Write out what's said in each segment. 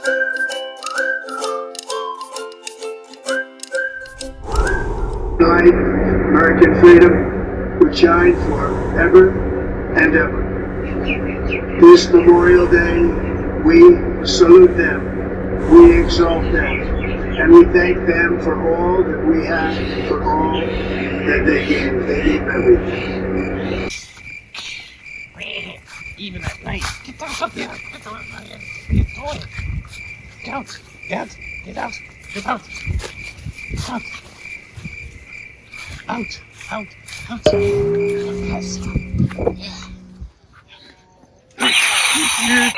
Light, American freedom would shine forever and ever. This Memorial Day, we salute them, we exalt them, and we thank them for all that we have, for all that they gave. They gave everything. Even at night. Get out of there. Get out. Get out. Get out. Get out. Get out. Get out. Out. Out. Out. Yes. Yeah.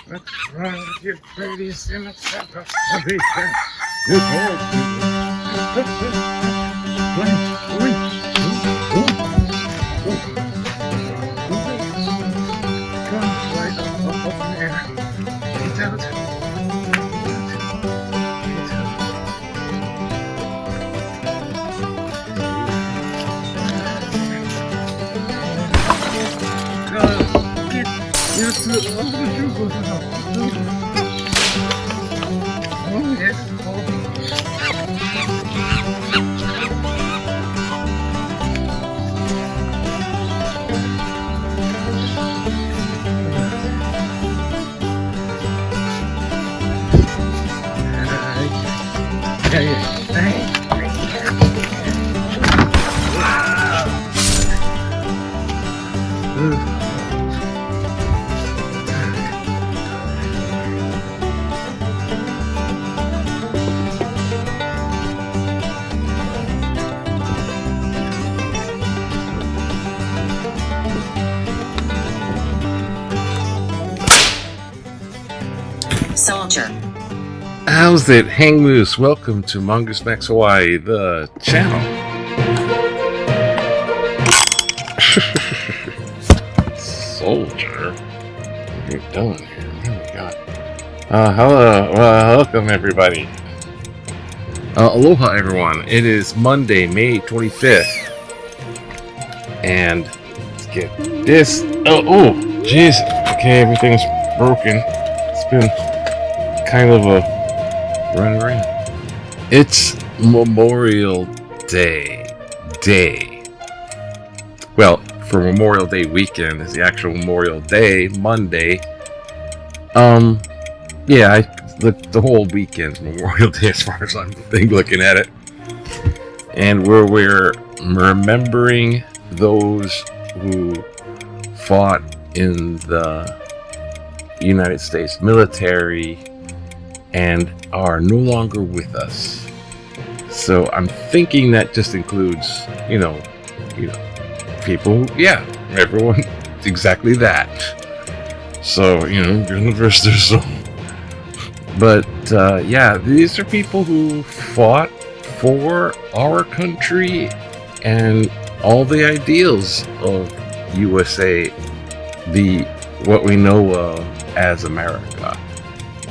What's wrong with your prettiest in the center? Soldier. How's it? Hang loose. Welcome to Mongoose Max Hawaii, the channel. Soldier? What are you doing here? Oh my god. Hello. Welcome everybody. Aloha everyone. It is Monday, May 25th. And let's get this. Oh, jeez. Okay, everything's broken. It's been kind of a run around. It's Memorial Day. Well, for Memorial Day weekend is the actual Memorial Day, Monday. Yeah, the whole weekend's Memorial Day as far as I'm looking at it. And we're remembering those who fought in the United States military and are no longer with us. So I'm thinking that just includes, you know, people, yeah, everyone, exactly that. So, but yeah, these are people who fought for our country and all the ideals of USA, what we know of as America.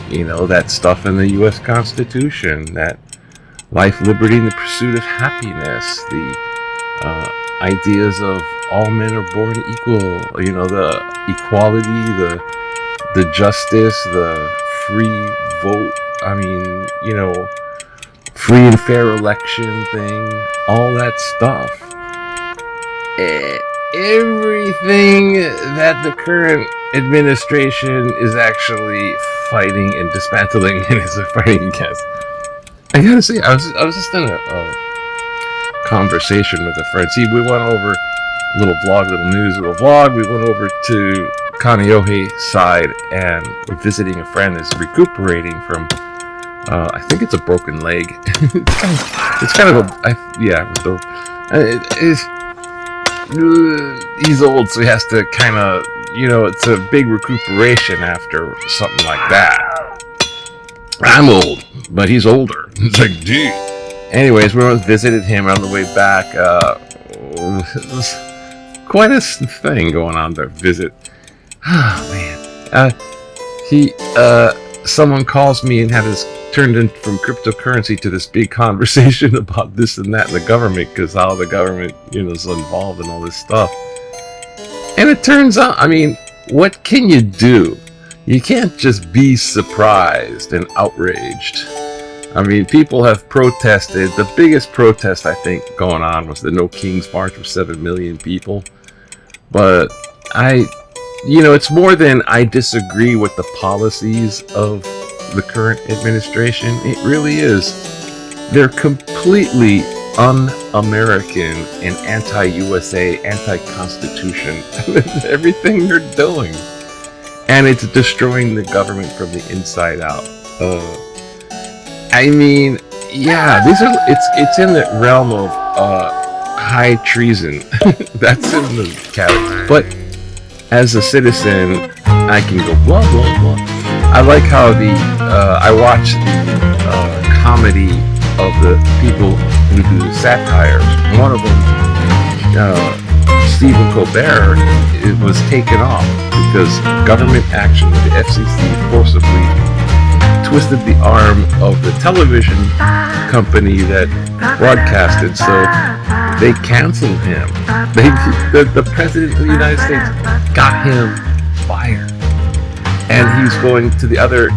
You know, that stuff in the U.S. Constitution, that life, liberty, and the pursuit of happiness, the ideas of all men are born equal, you know, the equality, the justice, the free vote, I mean, you know, free and fair election thing, all that stuff. Everything that the current administration is actually fighting and dismantling and is fighting against. I gotta say, I was just in a conversation with a friend. See, we went over little vlog. We went over to Kaneohe side and we're visiting a friend that's recuperating from I think it's a broken leg. it's kind of he's old, so he has to kind of, you know, it's a big recuperation after something like that. I'm old, but he's older. It's like, dude. Anyways, we visited him on the way back. It was quite a thing going on to visit. Oh man. Someone calls me and had us turned in from cryptocurrency to this big conversation about this and that in the government, because how the government, you know, is involved in all this stuff. And it turns out, I mean, what can you do? You can't just be surprised and outraged. I mean, people have protested. The biggest protest, I think, going on was the No Kings March with 7 million people. But it's more than I disagree with the policies of the current administration. It really is. They're completely un-American and anti-USA, anti-Constitution. Everything they're doing. And it's destroying the government from the inside out. I mean, yeah, it's in the realm of high treason. That's in the category. But as a citizen, I can go blah blah blah. I like how I watch the comedy of the people who do satires. One of them, Stephen Colbert, it was taken off because government action with the FCC forcibly twisted the arm of the television company that broadcasted, so they canceled him. The President of the United States got him fired. And he's going to the other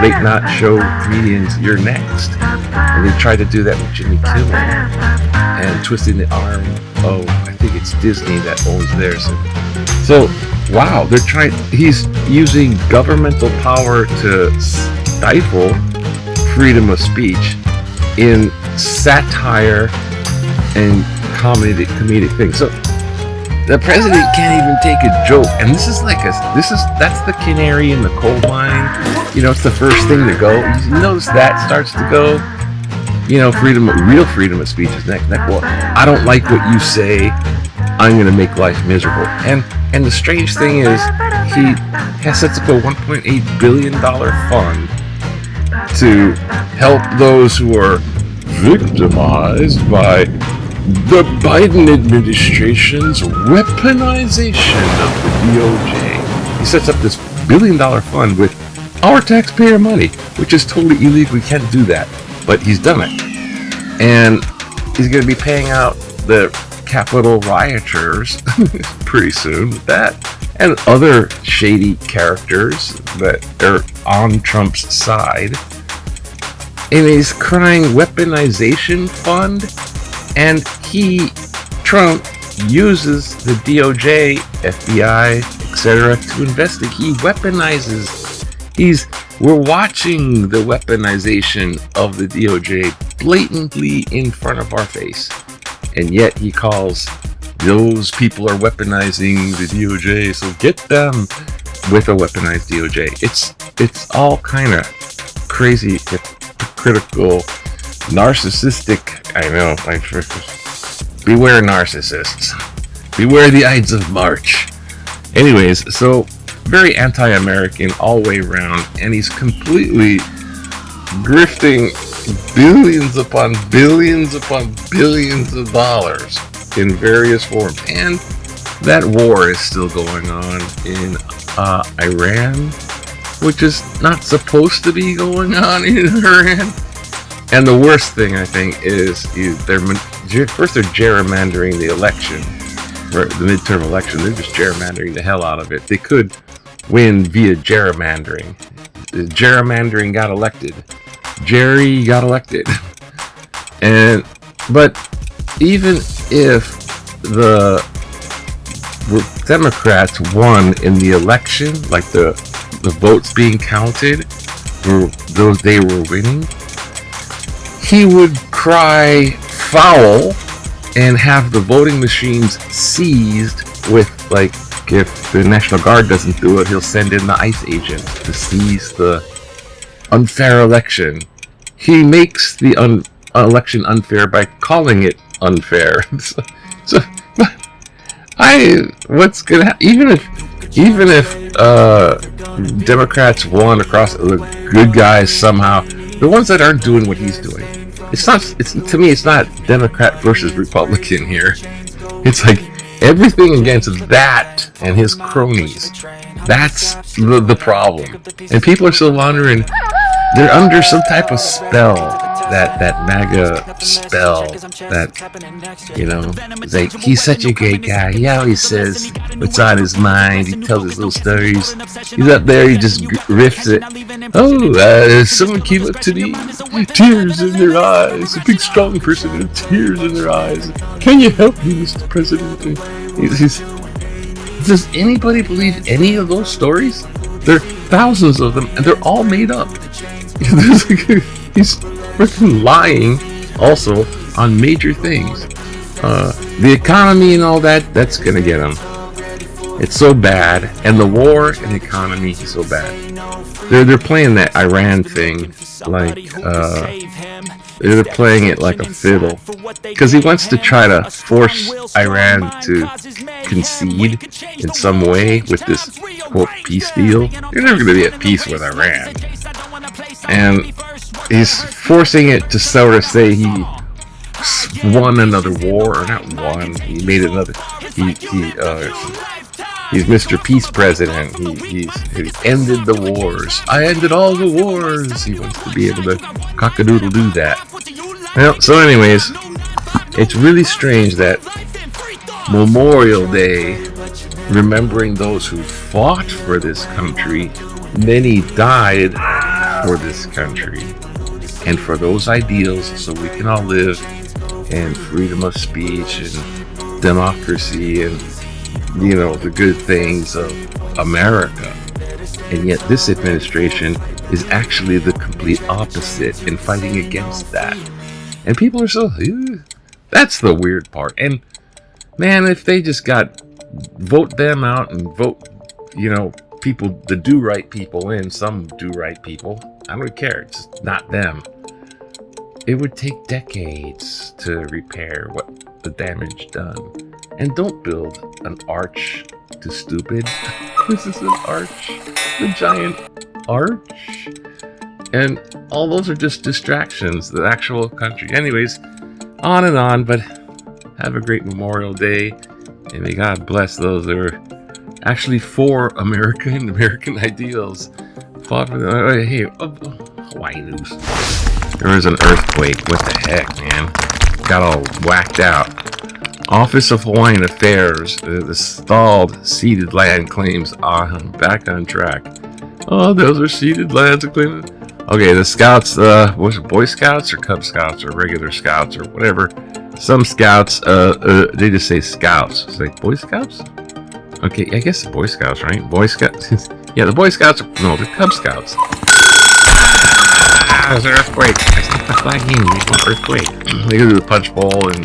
late night show comedians, you're next. And they tried to do that with Jimmy Kimmel and twisting the arm of, I think it's Disney that owns theirs. So, wow, he's using governmental power to stifle freedom of speech in satire and comedic things. So the president can't even take a joke, and that's the canary in the coal mine. It's the first thing to go. You notice that starts to go. Real freedom of speech is next. Well, I don't like what you say. I'm going to make life miserable. And the strange thing is, he has sets up a $1.8 billion fund to help those who are victimized by the Biden administration's weaponization of the DOJ. He sets up this $1 billion fund with our taxpayer money, which is totally illegal. We can't do that. But he's done it. And he's going to be paying out the Capitol rioters pretty soon with that. And other shady characters that are on Trump's side. And he's crying weaponization fund. And Trump uses the DOJ, FBI, etc. to investigate. He weaponizes. We're watching the weaponization of the DOJ blatantly in front of our face. And yet he calls those people are weaponizing the DOJ, so get them with a weaponized DOJ. It's all kind of crazy, hypocritical, narcissistic. I know. Beware narcissists. Beware the Ides of March. Anyways, so very anti-American all the way around, and he's completely grifting billions upon billions upon billions of dollars in various forms. And that war is still going on in Iran, which is not supposed to be going on in Iran. And the worst thing, I think, is they're gerrymandering the election, or the midterm election. They're just gerrymandering the hell out of it. They could win via gerrymandering. The gerrymandering got elected. Jerry got elected. But even if the Democrats won in the election, like the votes being counted, or those they were winning, he would cry foul and have the voting machines seized with, like, if the National Guard doesn't do it, he'll send in the ICE agent to seize the unfair election. He makes the election unfair by calling it unfair. What's gonna happen? Even if Democrats won across the good guys somehow, the ones that aren't doing what he's doing, to me it's not Democrat versus Republican here. It's like everything against that and his cronies. That's the problem. And people are still wondering, they're under some type of spell that MAGA spell that, you know, it's like, he's such a great guy. He always says what's on his mind. He tells his little stories. He's up there, he just riffs it. Oh, someone came up to me, tears in their eyes. A big, strong person with tears in their eyes. Can you help me, Mr. President? Does anybody believe any of those stories? There are thousands of them, and they're all made up. He's freaking lying also on major things. The economy and all that's gonna get him. It's so bad, and the war and the economy is so bad. They're playing that Iran thing like they're playing it like a fiddle, because he wants to try to force Iran to concede in some way with this quote peace deal. You're never going to be at peace with Iran, and he's forcing it to sort of say he won another war, or not won. He made another. He's Mr. Peace President. He ended the wars. I ended all the wars. He wants to be able to cock-a-doodle do that. Well, so anyways, it's really strange that Memorial Day, remembering those who fought for this country, many died for this country, and for those ideals, so we can all live in freedom of speech and democracy and, you know, the good things of America. And yet this administration is actually the complete opposite and fighting against that. And people are so, that's the weird part. And man, if they just vote them out and vote, you know, people, the do-right people in, some do-right people, I don't care, it's not them. It would take decades to repair what the damage done. And don't build an arch to stupid. This is an arch, a giant arch. And all those are just distractions, the actual country. Anyways, on and on, but have a great Memorial Day. And may God bless those that are actually for America and American ideals. Fought for the, hey, Hawaii news. There was an earthquake. What the heck, man? Got all whacked out. Office of Hawaiian Affairs, the stalled ceded land claims are back on track. Oh, those are ceded lands. Okay, the scouts, was it Boy Scouts or Cub Scouts or regular Scouts or whatever? Some scouts, they just say Scouts. It's like Boy Scouts? Okay, I guess the Boy Scouts, right? Boy Scouts? Yeah, the Boy Scouts, no, the Cub Scouts. There's an earthquake. I stuck the flag in. There's no earthquake. They go to the Punch Bowl and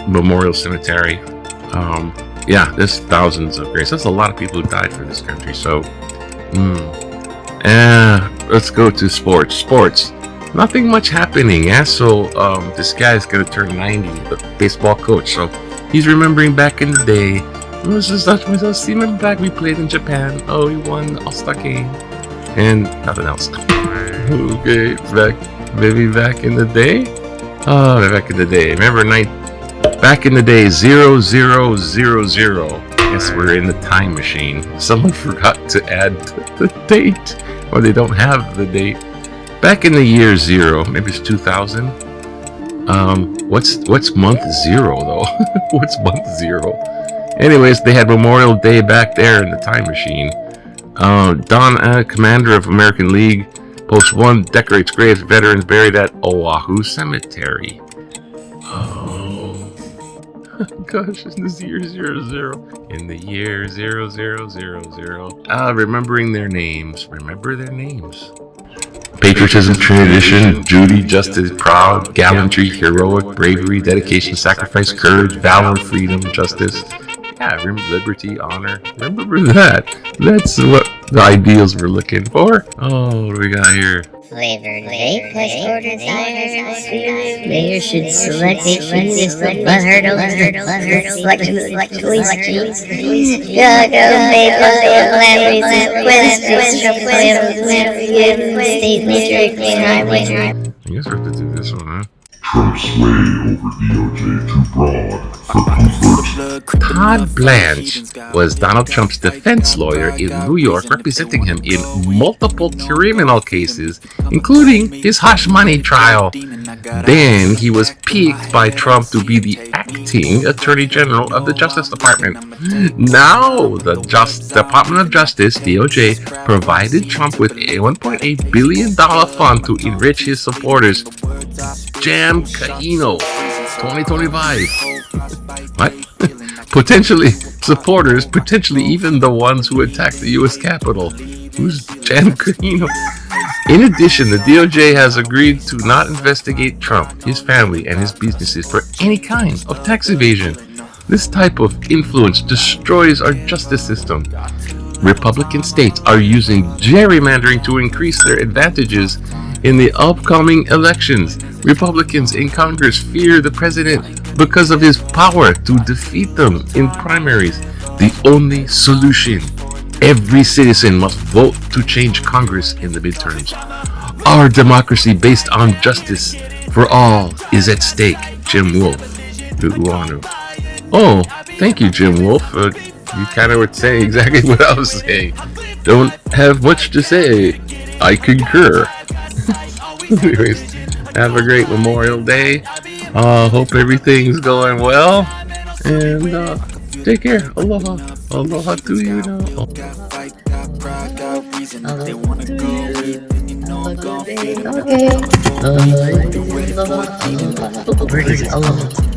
Memorial Cemetery. Yeah, there's thousands of graves. That's a lot of people who died for this country. So, let's go to sports. Sports. Nothing much happening. Yeah. So, this guy's gonna turn 90. The baseball coach. So, he's remembering back in the day. See, remember back we played in Japan. Oh, we won the All-Star game. And nothing else. Okay, maybe back in the day. Oh, back in the day. Remember back in the day, 0000. Yes, we're in the time machine. Someone forgot to add the date, or they don't have the date. Back in the year 0, maybe it's 2000. What's month 0 though? What's month 0? Anyways, they had Memorial Day back there in the time machine. Don, commander of American League, Post 1 decorates graves of veterans buried at Oahu Cemetery. Oh, gosh, in this year 00. In the year 0000. Remembering their names. Remember their names. Patriotism, tradition, duty, justice, proud, gallantry, heroic, bravery, dedication, sacrifice, courage, valor, freedom, justice. Yeah, remember liberty, honor. Remember that. That's what the ideals we're looking for. Oh, what do we got here? Flavored vape has ordered tires. Mayor should select choose the butthurt selection police chiefs. Go vape state major clean highway. I guess we have to do this one, huh? Trump's sway over DOJ too broad for comfort. Todd Blanche was Donald Trump's defense lawyer in New York, representing him in multiple criminal cases, including his hush money trial. Then he was picked by Trump to be the acting Attorney General of the Justice Department. Now, the Department of Justice, DOJ, provided Trump with a $1.8 billion fund to enrich his supporters. Jam Kahino 2025. What? Potentially supporters, potentially even the ones who attacked the U.S. Capitol. Who's Jam Kahino? In addition, the DOJ has agreed to not investigate Trump, his family, and his businesses for any kind of tax evasion. This type of influence destroys our justice system. Republican states are using gerrymandering to increase their advantages in the upcoming elections. Republicans in Congress fear the president because of his power to defeat them in primaries. The only solution: every citizen must vote to change Congress in the midterms. Our democracy based on justice for all is at stake. Jim Wolf. Oh, thank you, Jim Wolf. You kind of were saying exactly what I was saying. Don't have much to say. I concur. Anyways, have a great Memorial Day. Hope everything's going well. And take care. Aloha. Aloha to you now. Okay. Aloha.